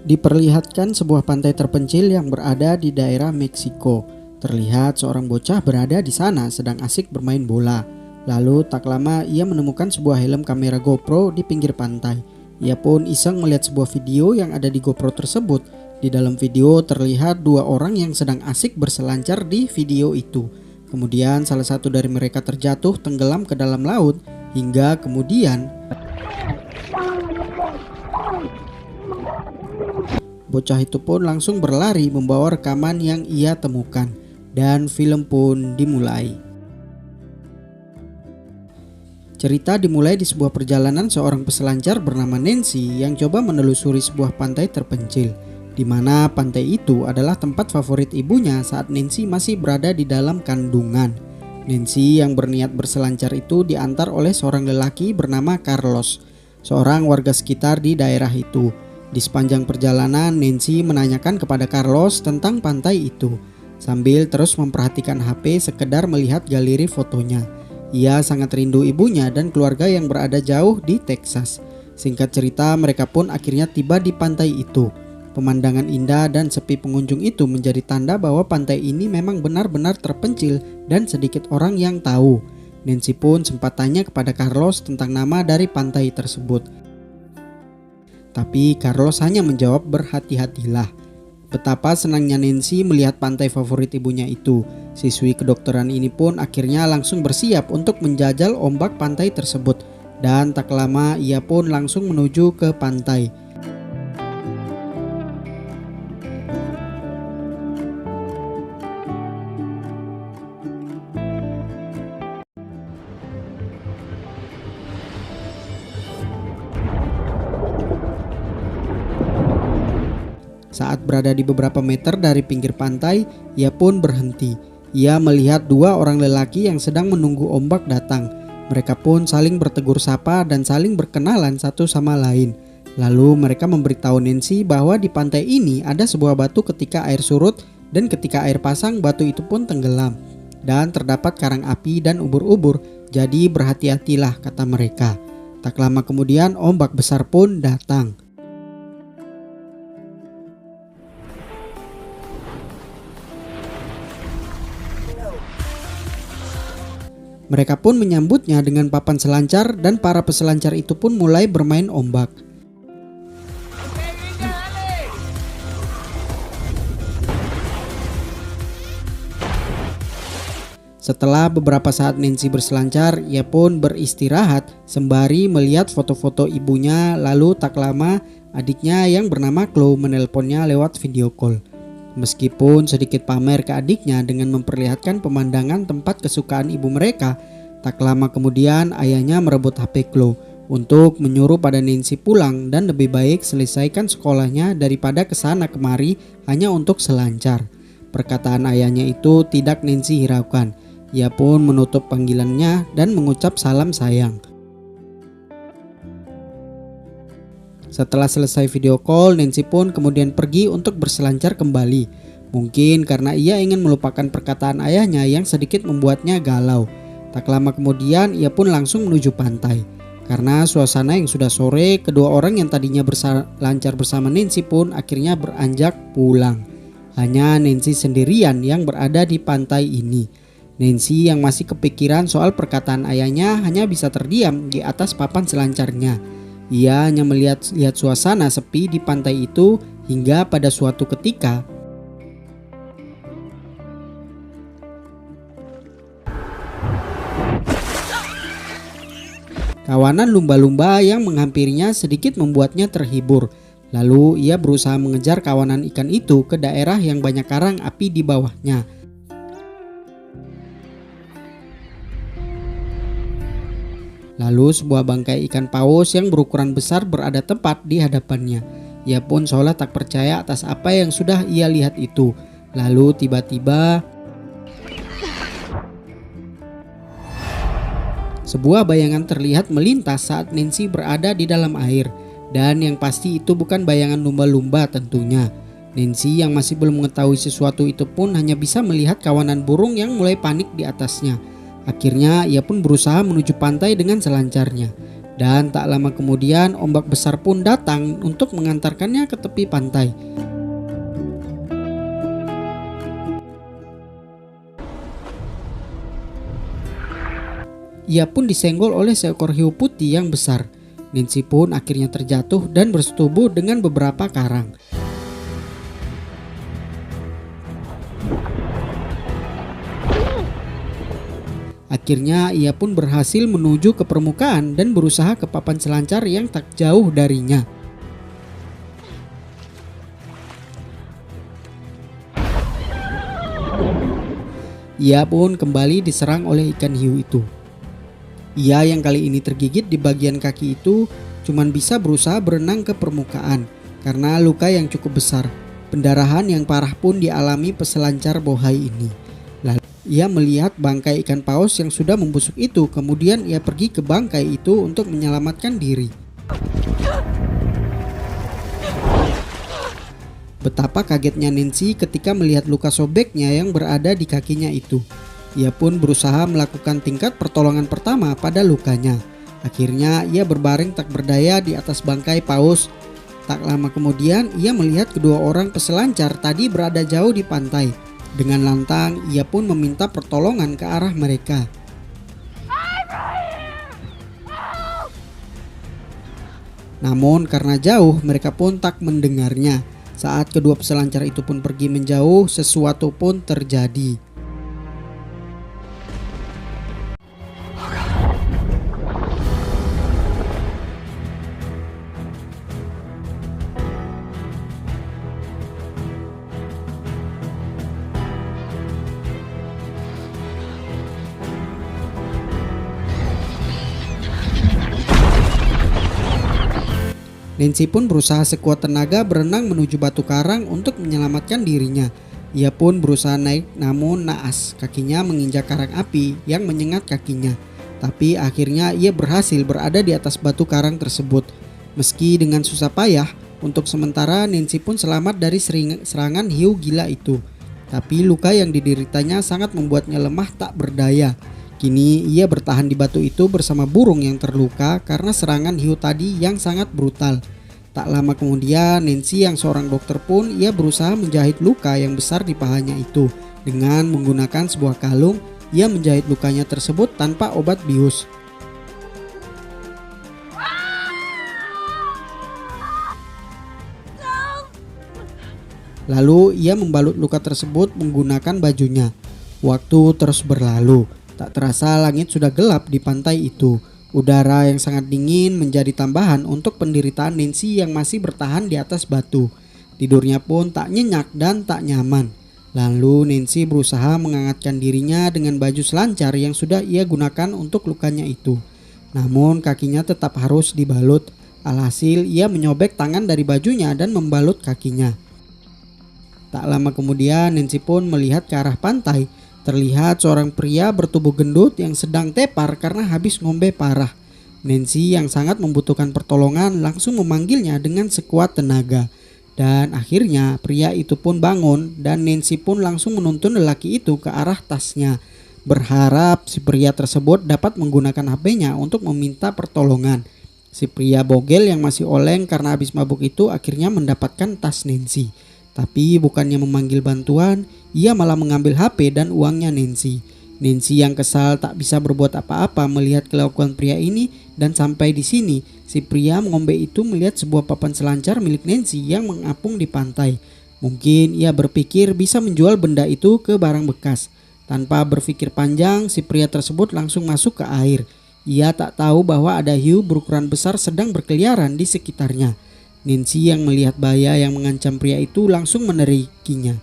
Diperlihatkan sebuah pantai terpencil yang berada di daerah Meksiko. Terlihat seorang bocah berada di sana sedang asik bermain bola. Lalu tak lama ia menemukan sebuah helm kamera GoPro di pinggir pantai. Ia pun iseng melihat sebuah video yang ada di GoPro tersebut. Di dalam video terlihat dua orang yang sedang asik berselancar di video itu. Kemudian salah satu dari mereka terjatuh tenggelam ke dalam laut hingga kemudian bocah itu pun langsung berlari membawa rekaman yang ia temukan dan film pun dimulai. Cerita dimulai di sebuah perjalanan seorang peselancar bernama Nancy yang coba menelusuri sebuah pantai terpencil, di mana pantai itu adalah tempat favorit ibunya saat Nancy masih berada di dalam kandungan. Nancy yang berniat berselancar itu diantar oleh seorang lelaki bernama Carlos, seorang warga sekitar di daerah itu. Di sepanjang perjalanan, Nancy menanyakan kepada Carlos tentang pantai itu, sambil terus memperhatikan HP sekedar melihat galeri fotonya. Ia sangat rindu ibunya dan keluarga yang berada jauh di Texas. Singkat cerita, mereka pun akhirnya tiba di pantai itu. Pemandangan indah dan sepi pengunjung itu menjadi tanda bahwa pantai ini memang benar-benar terpencil dan sedikit orang yang tahu. Nancy pun sempat tanya kepada Carlos tentang nama dari pantai tersebut. Tapi Carlos hanya menjawab berhati-hatilah. Betapa senangnya Nancy melihat pantai favorit ibunya itu. Siswi kedokteran ini pun akhirnya langsung bersiap untuk menjajal ombak pantai tersebut. Dan tak lama ia pun langsung menuju ke pantai. Saat berada di beberapa meter dari pinggir pantai, ia pun berhenti. Ia melihat dua orang lelaki yang sedang menunggu ombak datang. Mereka pun saling bertegur sapa dan saling berkenalan satu sama lain. Lalu mereka memberitahu Nancy bahwa di pantai ini ada sebuah batu ketika air surut dan ketika air pasang batu itu pun tenggelam. Dan terdapat karang api dan ubur-ubur, jadi berhati-hatilah kata mereka. Tak lama kemudian ombak besar pun datang. Mereka pun menyambutnya dengan papan selancar dan para peselancar itu pun mulai bermain ombak. Setelah beberapa saat Nancy berselancar, ia pun beristirahat sembari melihat foto-foto ibunya. Lalu tak lama adiknya yang bernama Chloe menelponnya lewat video call. Meskipun sedikit pamer ke adiknya dengan memperlihatkan pemandangan tempat kesukaan ibu mereka, tak lama kemudian ayahnya merebut HP Chloe untuk menyuruh pada Nancy pulang dan lebih baik selesaikan sekolahnya daripada kesana kemari hanya untuk selancar. Perkataan ayahnya itu tidak Nancy hiraukan. Ia pun menutup panggilannya dan mengucap salam sayang. Setelah selesai video call, Nancy pun kemudian pergi untuk berselancar kembali. Mungkin karena ia ingin melupakan perkataan ayahnya yang sedikit membuatnya galau. Tak lama kemudian ia pun langsung menuju pantai. Karena suasana yang sudah sore, kedua orang yang tadinya berselancar bersama Nancy pun akhirnya beranjak pulang. Hanya Nancy sendirian yang berada di pantai ini. Nancy yang masih kepikiran soal perkataan ayahnya hanya bisa terdiam di atas papan selancarnya. Ia hanya melihat suasana sepi di pantai itu hingga pada suatu ketika kawanan lumba-lumba yang menghampirinya sedikit membuatnya terhibur. Lalu ia berusaha mengejar kawanan ikan itu ke daerah yang banyak karang api di bawahnya. Lalu sebuah bangkai ikan paus yang berukuran besar berada tepat di hadapannya. Ia pun seolah tak percaya atas apa yang sudah ia lihat itu. Lalu tiba-tiba sebuah bayangan terlihat melintas saat Nancy berada di dalam air. Dan yang pasti itu bukan bayangan lumba-lumba tentunya. Nancy yang masih belum mengetahui sesuatu itu pun hanya bisa melihat kawanan burung yang mulai panik di atasnya. Akhirnya ia pun berusaha menuju pantai dengan selancarnya. Dan tak lama kemudian ombak besar pun datang untuk mengantarkannya ke tepi pantai. Ia pun disenggol oleh seekor hiu putih yang besar. Nancy pun akhirnya terjatuh dan bersetubuh dengan beberapa karang. Akhirnya ia pun berhasil menuju ke permukaan dan berusaha ke papan selancar yang tak jauh darinya. Ia pun kembali diserang oleh ikan hiu itu. Ia yang kali ini tergigit di bagian kaki itu cuman bisa berusaha berenang ke permukaan karena luka yang cukup besar. Pendarahan yang parah pun dialami peselancar bohai ini. Lalu ia melihat bangkai ikan paus yang sudah membusuk itu, kemudian ia pergi ke bangkai itu untuk menyelamatkan diri. Betapa kagetnya Nancy ketika melihat luka sobeknya yang berada di kakinya itu. Ia pun berusaha melakukan tingkat pertolongan pertama pada lukanya. Akhirnya ia berbaring tak berdaya di atas bangkai paus. Tak lama kemudian ia melihat kedua orang peselancar tadi berada jauh di pantai. Dengan lantang ia pun meminta pertolongan ke arah mereka. Namun karena jauh mereka pun tak mendengarnya. Saat kedua peselancar itu pun pergi menjauh, sesuatu pun terjadi. Nancy pun berusaha sekuat tenaga berenang menuju batu karang untuk menyelamatkan dirinya. Ia pun berusaha naik namun naas, kakinya menginjak karang api yang menyengat kakinya. Tapi akhirnya ia berhasil berada di atas batu karang tersebut. Meski dengan susah payah, untuk sementara Nancy pun selamat dari serangan hiu gila itu. Tapi luka yang dideritanya sangat membuatnya lemah tak berdaya. Kini ia bertahan di batu itu bersama burung yang terluka karena serangan hiu tadi yang sangat brutal. Tak lama kemudian Nancy yang seorang dokter pun ia berusaha menjahit luka yang besar di pahanya itu. Dengan menggunakan sebuah kalung, ia menjahit lukanya tersebut tanpa obat bius. Lalu ia membalut luka tersebut menggunakan bajunya. Waktu terus berlalu. Tak terasa langit sudah gelap di pantai itu. Udara yang sangat dingin menjadi tambahan untuk penderitaan Nancy yang masih bertahan di atas batu. Tidurnya pun tak nyenyak dan tak nyaman. Lalu Nancy berusaha menghangatkan dirinya dengan baju selancar yang sudah ia gunakan untuk lukanya itu. Namun kakinya tetap harus dibalut. Alhasil ia menyobek tangan dari bajunya dan membalut kakinya. Tak lama kemudian Nancy pun melihat ke arah pantai. Terlihat seorang pria bertubuh gendut yang sedang tepar karena habis ngombe parah. Nancy yang sangat membutuhkan pertolongan langsung memanggilnya dengan sekuat tenaga. Dan akhirnya pria itu pun bangun dan Nancy pun langsung menuntun lelaki itu ke arah tasnya. Berharap si pria tersebut dapat menggunakan HP-nya untuk meminta pertolongan. Si pria bogel yang masih oleng karena habis mabuk itu akhirnya mendapatkan tas Nancy. Tapi bukannya memanggil bantuan, ia malah mengambil HP dan uangnya Nancy. Nancy yang kesal tak bisa berbuat apa-apa melihat kelakuan pria ini dan sampai di sini si pria mengombe itu melihat sebuah papan selancar milik Nancy yang mengapung di pantai. Mungkin ia berpikir bisa menjual benda itu ke barang bekas. Tanpa berpikir panjang, si pria tersebut langsung masuk ke air. Ia tak tahu bahwa ada hiu berukuran besar sedang berkeliaran di sekitarnya. Nancy yang melihat bahaya yang mengancam pria itu langsung menerikinya.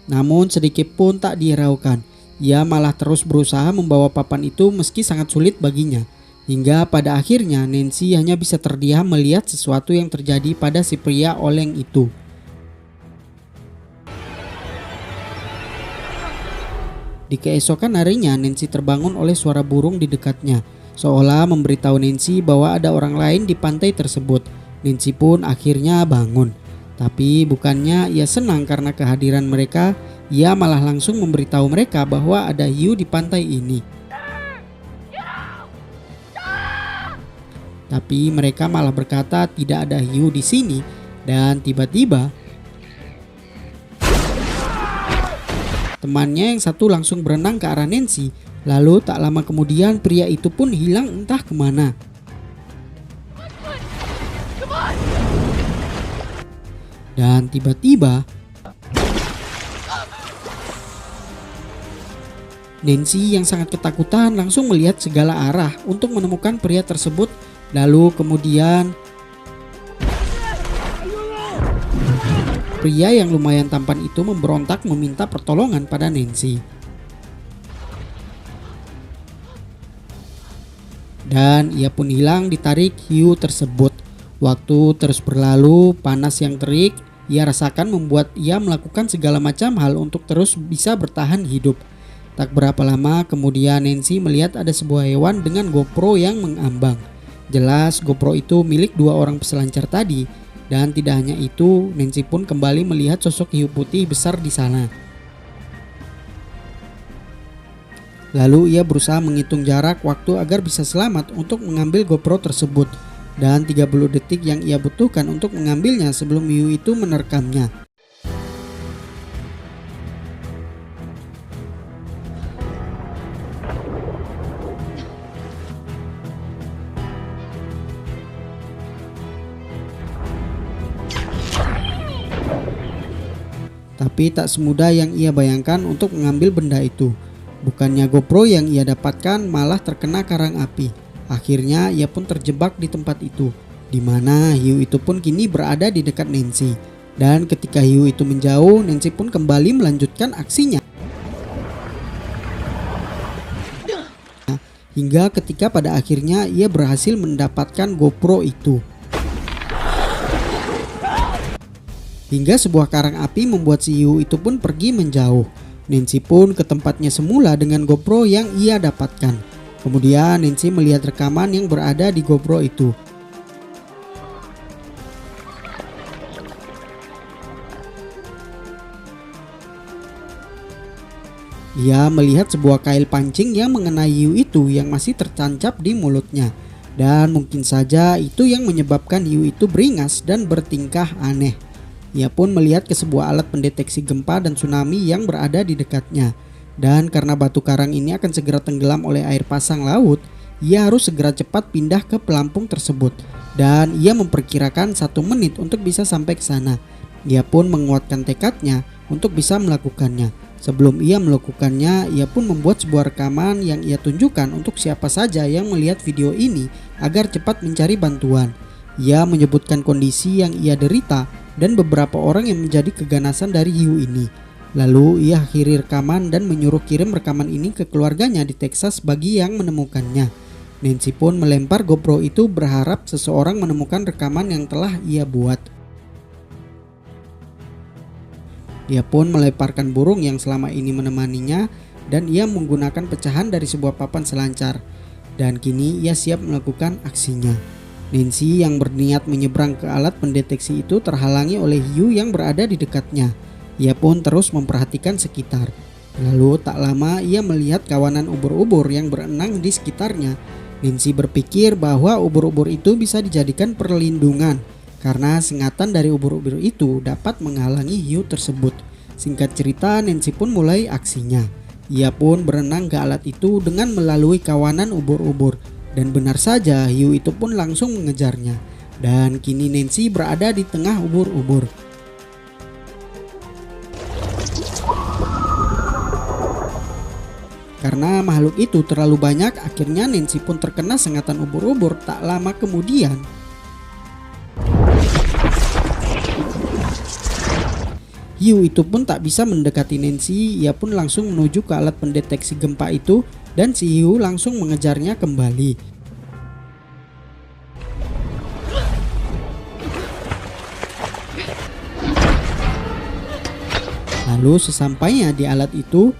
Namun sedikit pun tak dihiraukan. Ia malah terus berusaha membawa papan itu meski sangat sulit baginya. Hingga pada akhirnya Nancy hanya bisa terdiam melihat sesuatu yang terjadi pada si pria oleng itu. Di keesokan harinya Nancy terbangun oleh suara burung di dekatnya, seolah memberitahu Nancy bahwa ada orang lain di pantai tersebut. Nancy pun akhirnya bangun. Tapi bukannya ia senang karena kehadiran mereka, Ia malah langsung memberitahu mereka bahwa ada hiu di pantai ini. Tapi mereka malah berkata tidak ada hiu di sini, dan tiba-tiba temannya yang satu langsung berenang ke arah Nancy. Lalu tak lama kemudian pria itu pun hilang entah kemana. Dan tiba-tiba Nancy yang sangat ketakutan langsung melihat segala arah untuk menemukan pria tersebut. Lalu kemudian pria yang lumayan tampan itu memberontak meminta pertolongan pada Nancy. Dan ia pun hilang ditarik hiu tersebut. Waktu terus berlalu, panas yang terik ia rasakan membuat ia melakukan segala macam hal untuk terus bisa bertahan hidup. Tak berapa lama kemudian Nancy melihat ada sebuah hewan dengan GoPro yang mengambang. Jelas GoPro itu milik dua orang peselancar tadi. Dan tidak hanya itu, Nancy pun kembali melihat sosok hiu putih besar di sana. Lalu ia berusaha menghitung jarak waktu agar bisa selamat untuk mengambil GoPro tersebut. Dan 30 detik yang ia butuhkan untuk mengambilnya sebelum hiu itu menerkamnya. Tapi tak semudah yang ia bayangkan untuk mengambil benda itu. Bukannya GoPro yang ia dapatkan malah terkena karang api. Akhirnya ia pun terjebak di tempat itu, di mana hiu itu pun kini berada di dekat Nancy. Dan ketika hiu itu menjauh, Nancy pun kembali melanjutkan aksinya. Hingga ketika pada akhirnya ia berhasil mendapatkan GoPro itu. Hingga sebuah karang api membuat si hiu itu pun pergi menjauh. Nancy pun ke tempatnya semula dengan GoPro yang ia dapatkan. Kemudian Nancy melihat rekaman yang berada di GoPro itu. Ia melihat sebuah kail pancing yang mengenai hiu itu yang masih tertancap di mulutnya. Dan mungkin saja itu yang menyebabkan hiu itu beringas dan bertingkah aneh. Ia pun melihat ke sebuah alat pendeteksi gempa dan tsunami yang berada di dekatnya. Dan karena batu karang ini akan segera tenggelam oleh air pasang laut, ia harus segera cepat pindah ke pelampung tersebut. Dan ia memperkirakan 1 menit untuk bisa sampai ke sana. Ia pun menguatkan tekadnya untuk bisa melakukannya. Sebelum ia melakukannya, ia pun membuat sebuah rekaman yang ia tunjukkan untuk siapa saja yang melihat video ini agar cepat mencari bantuan. Ia menyebutkan kondisi yang ia derita dan beberapa orang yang menjadi keganasan dari hiu ini. Lalu ia akhiri rekaman dan menyuruh kirim rekaman ini ke keluarganya di Texas bagi yang menemukannya. Nancy pun melempar GoPro itu berharap seseorang menemukan rekaman yang telah ia buat. Ia pun melemparkan burung yang selama ini menemaninya dan ia menggunakan pecahan dari sebuah papan selancar. Dan kini ia siap melakukan aksinya. Nancy yang berniat menyeberang ke alat pendeteksi itu terhalangi oleh hiu yang berada di dekatnya. Ia pun terus memperhatikan sekitar. Lalu tak lama ia melihat kawanan ubur-ubur yang berenang di sekitarnya. Nancy berpikir bahwa ubur-ubur itu bisa dijadikan perlindungan karena sengatan dari ubur-ubur itu dapat menghalangi hiu tersebut. Singkat cerita, Nancy pun mulai aksinya. Ia pun berenang ke alat itu dengan melalui kawanan ubur-ubur. Dan benar saja hiu itu pun langsung mengejarnya. Dan kini Nancy berada di tengah ubur-ubur. Karena makhluk itu terlalu banyak, akhirnya Nancy pun terkena sengatan ubur-ubur. Tak lama kemudian hiu itu pun tak bisa mendekati Nancy. Ia pun langsung menuju ke alat pendeteksi gempa itu dan si hiu langsung mengejarnya kembali. Lalu sesampainya di alat itu,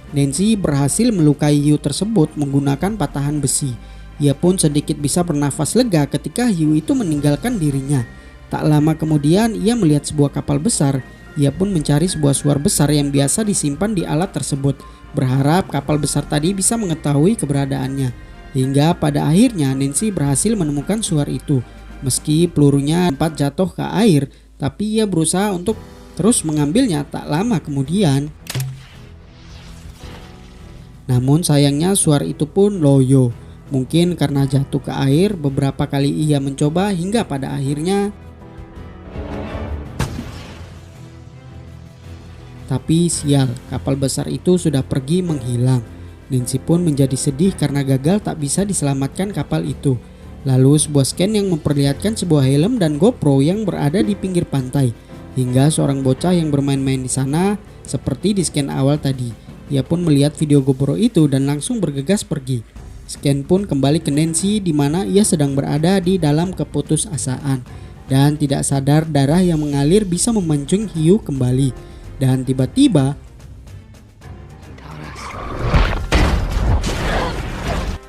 Nancy berhasil melukai hiu tersebut menggunakan patahan besi. Ia pun sedikit bisa bernafas lega ketika hiu itu meninggalkan dirinya. Tak lama kemudian ia melihat sebuah kapal besar ia pun mencari sebuah suar besar yang biasa disimpan di alat tersebut, berharap kapal besar tadi bisa mengetahui keberadaannya. Hingga pada akhirnya Nancy berhasil menemukan suar itu. Meski pelurunya sempat jatuh ke air, tapi ia berusaha untuk terus mengambilnya tak lama kemudian. Namun sayangnya suar itu pun loyo. Mungkin karena jatuh ke air, beberapa kali ia mencoba hingga pada akhirnya. Tapi sial, kapal besar itu sudah pergi menghilang. Nancy pun menjadi sedih karena gagal tak bisa diselamatkan kapal itu. Lalu sebuah scan yang memperlihatkan sebuah helm dan GoPro yang berada di pinggir pantai. Hingga seorang bocah yang bermain-main di sana seperti di scan awal tadi. Ia pun melihat video GoPro itu dan langsung bergegas pergi. Scan pun kembali ke Nancy di mana ia sedang berada di dalam keputusasaan. Dan tidak sadar darah yang mengalir bisa memancing hiu kembali. Dan tiba-tiba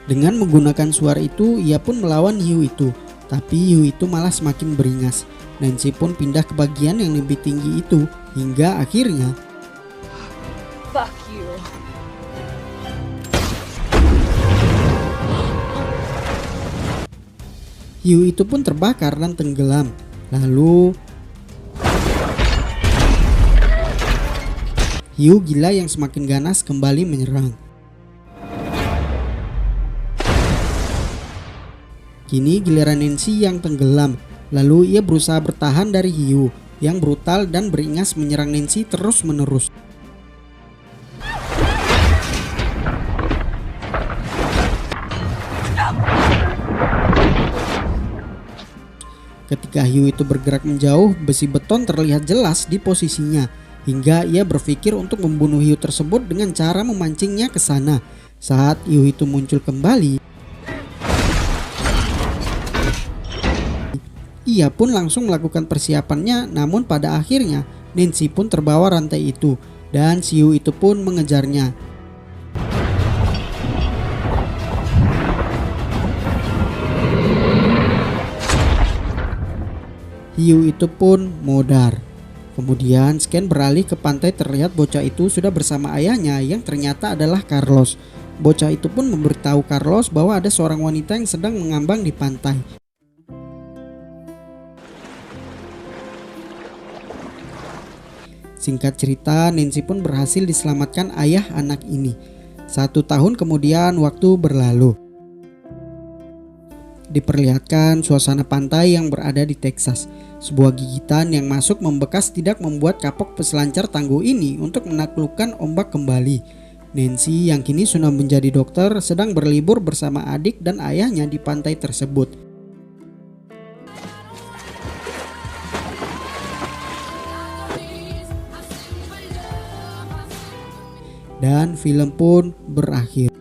dengan menggunakan suar itu ia pun melawan hiu itu. Tapi hiu itu malah semakin beringas. Nancy pun pindah ke bagian yang lebih tinggi itu. Hingga akhirnya Fuck you. hiu itu pun terbakar dan tenggelam. Lalu hiu gila yang semakin ganas kembali menyerang. Kini giliran Nancy yang tenggelam. Lalu ia berusaha bertahan dari hiu yang brutal dan beringas menyerang Nancy terus-menerus. Ketika hiu itu bergerak menjauh, besi beton terlihat jelas di posisinya. Hingga ia berpikir untuk membunuh hiu tersebut dengan cara memancingnya ke sana. Saat hiu itu muncul kembali, ia pun langsung melakukan persiapannya. Namun pada akhirnya Nancy pun terbawa rantai itu dan si hiu itu pun mengejarnya. Hiu itu pun modar. Kemudian scan beralih ke pantai, terlihat bocah itu sudah bersama ayahnya yang ternyata adalah Carlos. Bocah itu pun memberitahu Carlos bahwa ada seorang wanita yang sedang mengambang di pantai. Singkat cerita, Nancy pun berhasil diselamatkan ayah anak ini. 1 tahun kemudian waktu berlalu. Diperlihatkan suasana pantai yang berada di Texas. Sebuah gigitan yang masuk membekas tidak membuat kapok peselancar tangguh ini untuk menaklukkan ombak kembali. Nancy yang kini sudah menjadi dokter sedang berlibur bersama adik dan ayahnya di pantai tersebut. Dan film pun berakhir.